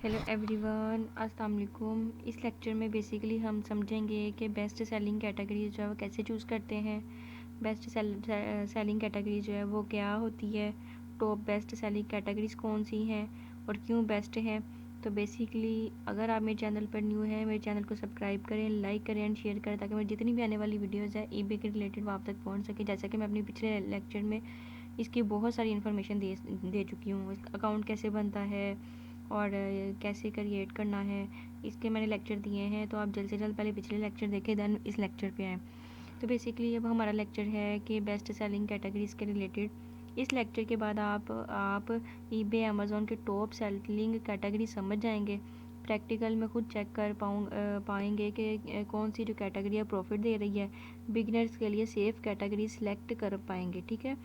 Hello everyone, अस्सलाम वालेकुम। इस लेक्चर में बेसिकली हम समझेंगे कि बेस्ट सेलिंग कैटेगरी जो है वो कैसे चूज़ करते हैं। बेस्ट सेलिंग कैटेगरी जो है वो क्या होती है, टॉप बेस्ट सेलिंग कैटेगरीज कौन सी हैं और क्यों बेस्ट हैं। तो बेसिकली अगर आप मेरे चैनल पर न्यू हैं, मेरे चैनल को सब्सक्राइब करें, लाइक करें एंड शेयर करें ताकि मेरी जितनी भी आने वाली वीडियोज़ है ईबे के रिलेटेड वो आप तक पहुँच सके। जैसा कि मैं अपने पिछले लेक्चर में इसकी बहुत सारी इन्फॉर्मेशन दे चुकी हूँ। अकाउंट कैसे बनता है और कैसे क्रिएट करना है, इसके मैंने लेक्चर दिए हैं। तो आप जल्द से जल्द पहले पिछले लेक्चर देखें, देन इस लेक्चर पे आएँ। तो बेसिकली अब हमारा लेक्चर है कि बेस्ट सेलिंग कैटेगरीज़ के रिलेटेड। इस लेक्चर के बाद आप ईबे अमेज़ॉन के टॉप सेलिंग कैटेगरी समझ जाएंगे। प्रैक्टिकल में खुद चेक कर पाएंगे कि कौन सी जो कैटेगरी है प्रॉफिट दे रही है। बिगनर्स के लिए सेफ़ कैटेगरी सिलेक्ट कर पाएंगे। ठीक है,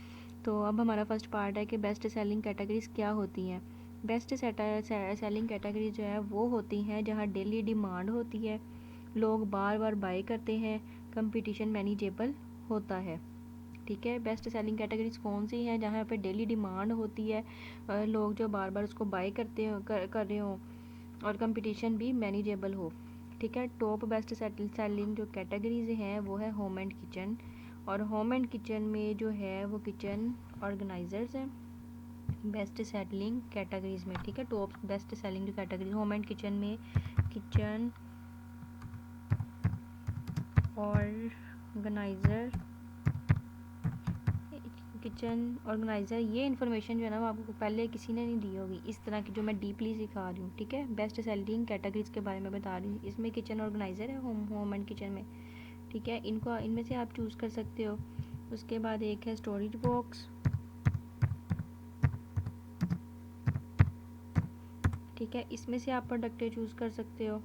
तो अब हमारा फर्स्ट पार्ट है कि बेस्ट सेलिंग कैटेगरीज़ क्या होती हैं। बेस्ट सेलिंग कैटेगरी जो है वो होती हैं जहाँ डेली डिमांड होती है, लोग बार बार बाय करते हैं, कंपटीशन मैनेजेबल होता है। ठीक है, बेस्ट सेलिंग कैटेगरीज कौन सी हैं जहाँ पे डेली डिमांड होती है, लोग जो बार बार उसको बाय कर रहे हो और कंपटीशन भी मैनेजेबल हो। ठीक है, टॉप बेस्ट सेलिंग जो कैटेगरीज हैं वो है होम एंड किचन, और होम एंड किचन में जो है वो किचन ऑर्गेनाइजर्स हैं बेस्ट सेलिंग कैटेगरीज में। ठीक है, टॉप बेस्ट सेलिंग जो कैटेगरी होम एंड किचन में किचन ऑर्गेनाइज़र, ये इन्फॉर्मेशन जो है ना वो आपको पहले किसी ने नहीं दी होगी इस तरह की जो मैं डीपली सिखा रही हूँ। ठीक है, बेस्ट सेलिंग कैटेगरीज के बारे में बता रही हूँ। इसमें किचन ऑर्गेनाइज़र है होम एंड किचन में। ठीक है, इनमें से आप चूज़ कर सकते हो। उसके बाद एक है स्टोरेज बॉक्स। ठीक है, इसमें से आप प्रोडक्ट चूज़ कर सकते हो।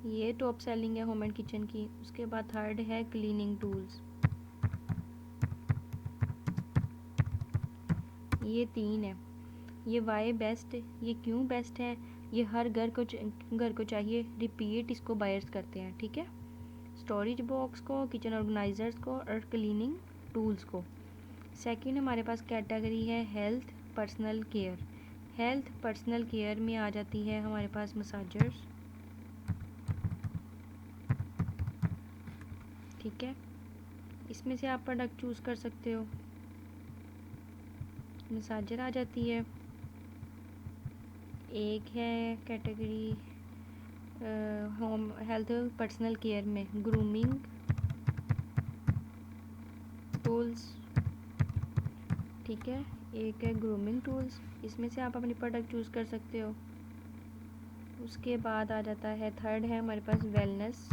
ये टॉप सेलिंग है होम एंड किचन की। उसके बाद थर्ड है क्लीनिंग टूल्स। ये 3 है। ये वाई बेस्ट, ये क्यों बेस्ट है, ये हर घर को चाहिए, रिपीट इसको बायर्स करते हैं। ठीक है, स्टोरेज बॉक्स को, किचन ऑर्गेनाइजर्स को और क्लीनिंग टूल्स को। सेकंड हमारे पास कैटेगरी है health personnel care. Health personnel care में आ जाती है हमारे पास मसाजर्स। ठीक है, इसमें से आप प्रोडक्ट चूज़ कर सकते हो। मसाजर आ जाती है। एक है category home health personnel care में ग्रूमिंग टूल्स। ठीक है, एक है ग्रूमिंग टूल्स, इसमें से आप अपनी प्रोडक्ट चूज़ कर सकते हो। उसके बाद आ जाता है थर्ड है हमारे पास वेलनेस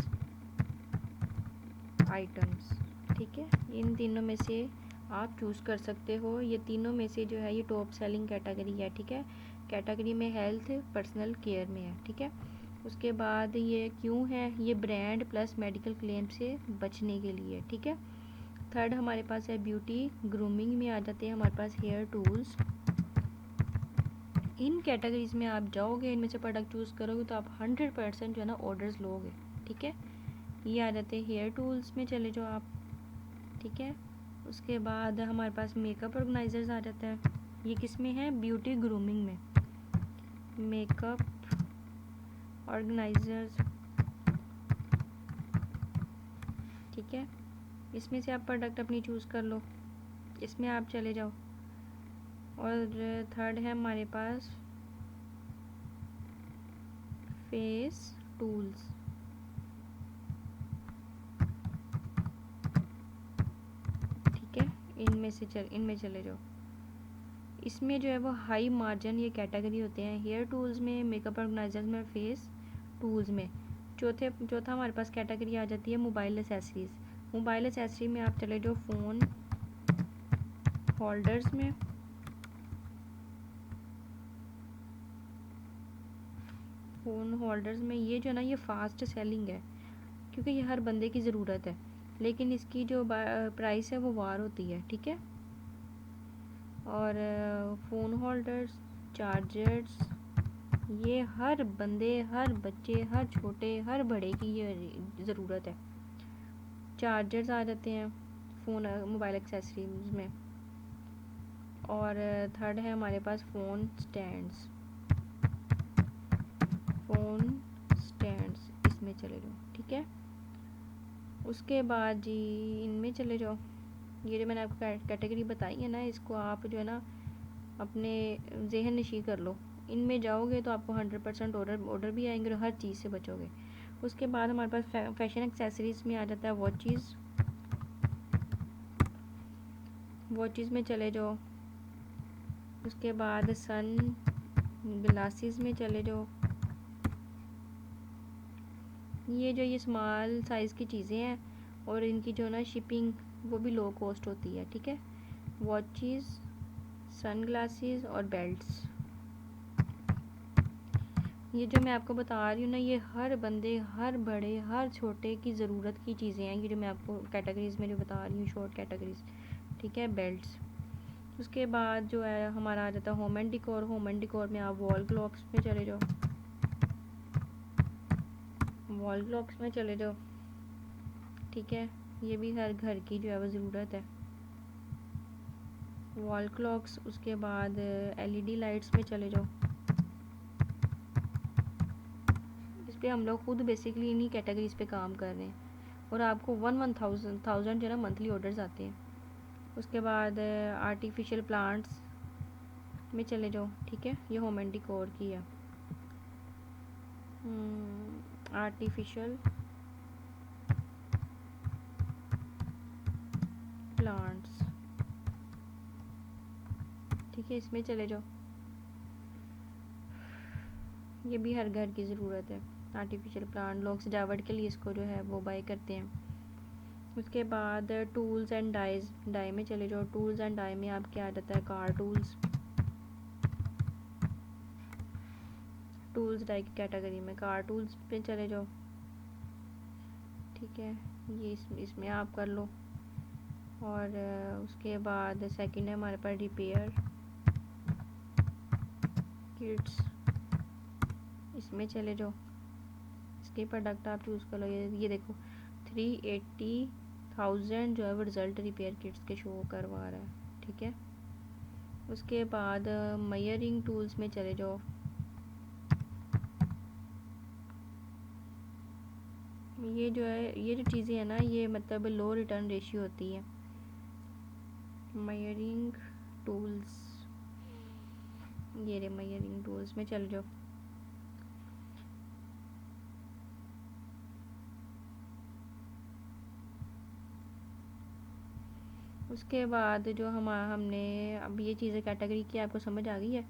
आइटम्स। ठीक है, इन तीनों में से आप चूज़ कर सकते हो। ये तीनों में से जो है ये टॉप सेलिंग कैटेगरी है। ठीक है, कैटेगरी में हेल्थ पर्सनल केयर में है। ठीक है, उसके बाद ये क्यों है, ये ब्रांड प्लस मेडिकल क्लेम से बचने के लिए। ठीक है, थर्ड हमारे पास है ब्यूटी ग्रूमिंग में आ जाते हैं हमारे पास हेयर टूल्स। इन कैटेगरीज में आप जाओगे, इनमें से प्रोडक्ट चूज़ करोगे तो आप 100% जो है ना ऑर्डर्स लोगे। ठीक है, ये आ जाते हैं हेयर टूल्स में, चले जाओ आप। ठीक है, उसके बाद हमारे पास मेकअप ऑर्गेनाइजर्स आ जाता है। ये किस में है, ब्यूटी ग्रूमिंग में। Makeup organizers. ठीक है, इसमें से आप प्रोडक्ट अपनी चूज़ कर लो, इसमें आप चले जाओ। और थर्ड है हमारे पास फेस टूल्स। ठीक है, इनमें चले जाओ। इसमें जो है वो हाई मार्जिन ये कैटेगरी होते हैं हेयर टूल्स में, मेकअप ऑर्गेनाइजर्स में, फेस टूल्स में। चौथा हमारे पास कैटेगरी आ जाती है मोबाइल एसेसरीज़। मोबाइल एसेसरी में आप चले जाओ फ़ोन होल्डर्स में। फ़ोन होल्डर्स में ये जो ना ये फ़ास्ट सेलिंग है क्योंकि ये हर बंदे की ज़रूरत है, लेकिन इसकी जो प्राइस है वो वार होती है। ठीक है, और फ़ोन होल्डर्स, चार्जर्स, ये हर बंदे, हर बच्चे, हर छोटे, हर बड़े की ये ज़रूरत है। चार्जर्स आ जाते हैं फ़ोन मोबाइल एक्सेसरीज में। और थर्ड है हमारे पास फ़ोन स्टैंड्स। फ़ोन स्टैंड्स, इसमें चले जाओ। ठीक है, उसके बाद जी इनमें चले जाओ। ये जो मैंने आपको कैटेगरी बताई है ना, इसको आप जो है ना अपने जहन नशी कर लो। इनमें जाओगे तो आपको 100% ऑर्डर भी आएंगे और हर चीज़ से बचोगे। उसके बाद हमारे पास फैशन एक्सेसरीज़ में आ जाता है वॉचेस। वॉचेस में चले जाओ। उसके बाद सन ग्लासेस में चले जाओ। ये स्मॉल साइज़ की चीज़ें हैं और इनकी जो ना शिपिंग वो भी लो कॉस्ट होती है। ठीक है, वॉचेस, सन ग्लासेस और बेल्ट्स, ये जो मैं आपको बता रही हूँ ना, ये हर बंदे, हर बड़े, हर छोटे की ज़रूरत की चीज़ें हैं। ये जो मैं आपको कैटेगरीज़ में जो बता रही हूँ, शॉर्ट कैटेगरीज़। ठीक है, बेल्ट्स। उसके बाद जो है हमारा आ जाता है होम एंड डिकोर। होम एंड डिकोर में आप वॉल क्लॉक्स में चले जाओ। वॉल क्लॉक्स में चले जाओ। ठीक है, ये भी हर घर की जो है वो ज़रूरत है, वॉल क्लॉक्स। उसके बाद एलईडी लाइट्स में चले जाओ। इस पे हम लोग खुद बेसिकली इन्हीं कैटेगरीज पे काम कर रहे हैं और आपको 1000 जो है ना मंथली ऑर्डर्स आते हैं। उसके बाद आर्टिफिशियल प्लांट्स में चले जाओ। ठीक है, ये होम एंड डिकोर की है। आर्टिफिशियल प्लांट्स, ठीक है, इसमें चले जाओ। ये भी हर घर की ज़रूरत है, आर्टिफिशियल प्लांट। लोग सजावट के लिए इसको जो है वो बाय करते हैं। उसके बाद टूल्स एंड डाई में चले जाओ। टूल्स एंड डाई में आपके आ जाता है कार टूल्स। टूल्स डाई की कैटेगरी में कार टूल्स पे चले जाओ। ठीक है, ये इसमें आप कर लो। और उसके बाद सेकंड है हमारे पास रिपेयर किट्स, इसमें चले जाओ। इसके प्रोडक्ट आप चूज़ कर लो। ये देखो 380,000 जो है वो रिज़ल्ट रिपेयर किट्स के शो करवा रहा है। ठीक है, उसके बाद मयरिंग टूल्स में चले जाओ। ये जो है, ये जो चीज़ें हैं ना, ये मतलब लो रिटर्न रेशियो होती है। मयरिंग टूल्स, ये रे मयरिंग टूल्स में चले जाओ। उसके बाद जो हमने अब ये चीज़ें कैटेगरी की आपको समझ आ गई है।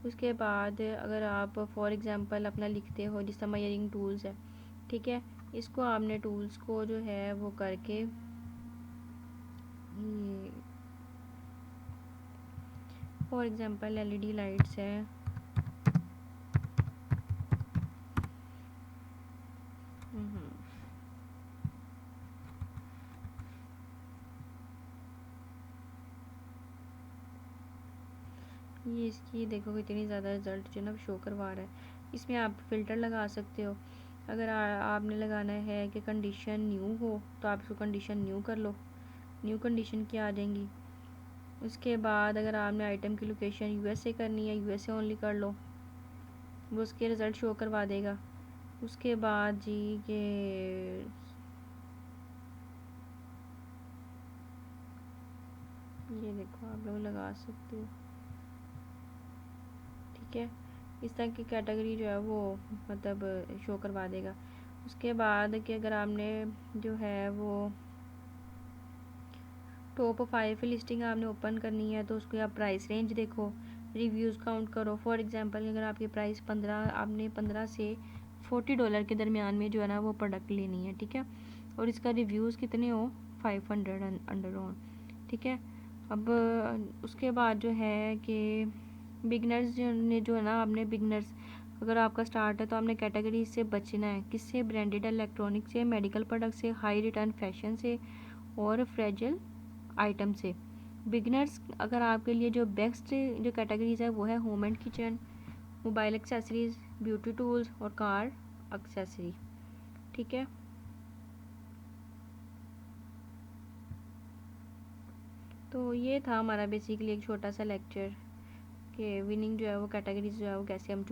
उसके बाद अगर आप फॉर एग्ज़ाम्पल अपना लिखते हो, जिस तरह मयरिंग टूल्स है, ठीक है, इसको आपने टूल्स को जो है वो करके ये फॉर एग्ज़ाम्पल एलईडी लाइट्स है, ये इसकी देखो कितनी ज़्यादा रिज़ल्ट जो है ना शो करवा रहा है। इसमें आप फ़िल्टर लगा सकते हो। अगर आपने लगाना है कि कंडीशन न्यू हो तो आप इसको कंडीशन न्यू कर लो, न्यू कंडीशन की आ जाएंगी। उसके बाद अगर आपने आइटम की लोकेशन यूएसए करनी है, यूएसए ओनली कर लो, वो उसके रिज़ल्ट शो करवा देगा। उसके बाद जी ये देखो आप लोग लगा सकते हो। ठीक है, इस तरह की कैटेगरी जो है वो मतलब शो करवा देगा। उसके बाद कि अगर आपने जो है वो टॉप 5 लिस्टिंग आपने ओपन करनी है तो उसको आप प्राइस रेंज देखो, रिव्यूज़ काउंट करो। फॉर एग्जांपल अगर आपकी प्राइस 15, आपने 15 से $40 के दरमियान में जो है ना वो प्रोडक्ट लेनी है। ठीक है, और इसका रिव्यूज़ कितने हो, 500 अंडर ऑन। ठीक है, अब उसके बाद जो है कि बिगनर्स जो है ना, आपने बिगनर्स अगर आपका स्टार्ट है तो आपने कैटेगरी से बचना है। किससे? ब्रांडेड इलेक्ट्रॉनिक से, मेडिकल प्रोडक्ट से, हाई रिटर्न फैशन से और फ्रेजिल आइटम से। बिगनर्स अगर आपके लिए जो बेस्ट जो कैटेगरीज है वो है home and kitchen, mobile accessories, beauty tools और कार एक्सेसरी। ठीक है, तो ये था हमारा बेसिकली एक छोटा सा लेक्चर कि विनिंग जो है वो कैटेगरीज जो है वो कैसे हम